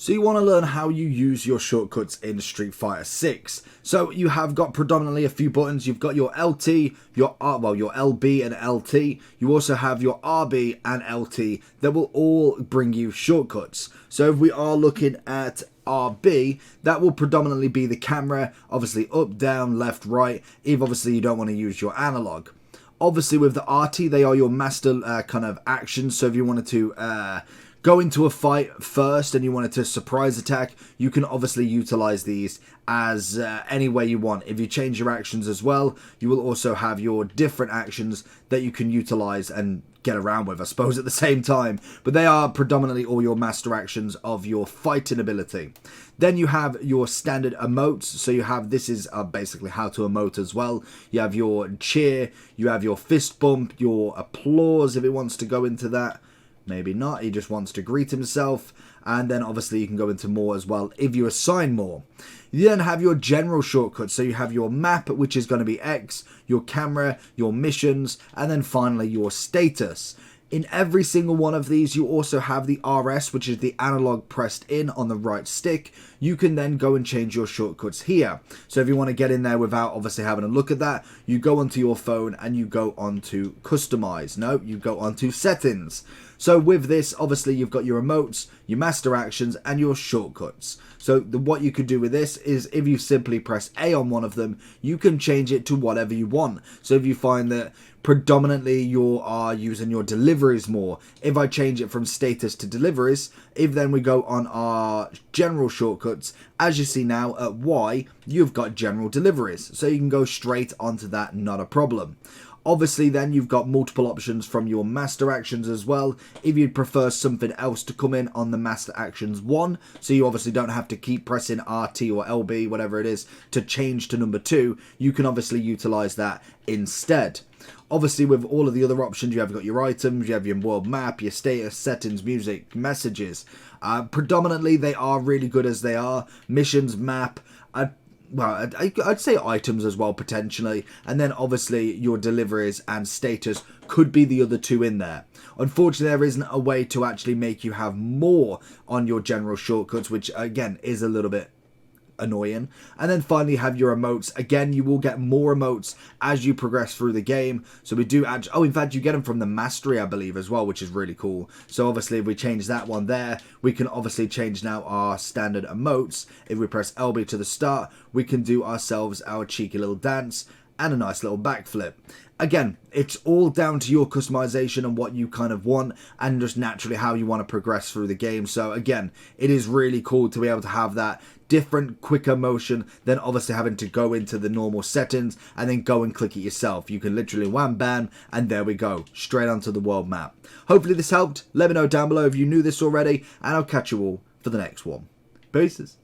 So you want to learn how you use your shortcuts in Street Fighter 6. So you have got predominantly a few buttons. You've got your LT, your LB and LT. You also have your RB and LT that will all bring you shortcuts. So if we are looking at RB, that will predominantly be the camera, obviously up, down, left, right, if obviously you don't want to use your analog. Obviously with the RT, they are your master kind of actions. So if you wanted to go into a fight first and you wanted to surprise attack, you can obviously utilize these as any way you want. If you change your actions as well, you will also have your different actions that you can utilize and get around with, I suppose, at the same time. But they are predominantly all your master actions of your fighting ability. Then you have your standard emotes. So you have, this is basically how to emote as well. You have your cheer, you have your fist bump, your applause if it wants to go into that. Maybe not, he just wants to greet himself. And then obviously you can go into more as well if you assign more. You then have your general shortcuts. So you have your map, which is going to be X, your camera, your missions, and then finally your status. In every single one of these, you also have the RS, which is the analog pressed in on the right stick. You can then go and change your shortcuts here. So if you want to get in there without obviously having a look at that, you go onto your phone and you go onto customize. No, you go onto settings. So with this, obviously you've got your emotes, your master actions, and your shortcuts. So what you could do with this is if you simply press A on one of them, you can change it to whatever you want. So if you find that predominantly you are using your deliveries more, if I change it from status to deliveries, if then we go on our general shortcuts, as you see now at Y, you've got general deliveries. So you can go straight onto that, not a problem. Obviously then you've got multiple options from your master actions as well, if you'd prefer something else to come in on the master actions 1, so you obviously don't have to keep pressing RT or LB, whatever it is, to change to number 2, you can obviously utilize that instead. Obviously with all of the other options, you have got your items, you have your world map, your status, settings, music, messages. Predominantly they are really good as they are. Missions, map, well, I'd say items as well, potentially. And then, obviously, your deliveries and status could be the other two in there. Unfortunately, there isn't a way to actually make you have more on your general shortcuts, which, again, is a little bit annoying. And then finally have your emotes. Again, you will get more emotes as you progress through the game. So we do add, oh, in fact, you get them from the mastery, I believe, as well, which is really cool. So obviously if we change that one there, we can obviously change now our standard emotes. If we press LB to the start, we can do ourselves our cheeky little dance and a nice little backflip. Again, it's all down to your customization and what you kind of want and just naturally how you want to progress through the game. So again, it is really cool to be able to have that different, quicker motion than obviously having to go into the normal settings and then go and click it yourself. You can literally wham bam and there we go, straight onto the world map. Hopefully this helped. Let me know down below if you knew this already and I'll catch you all for the next one. Peace.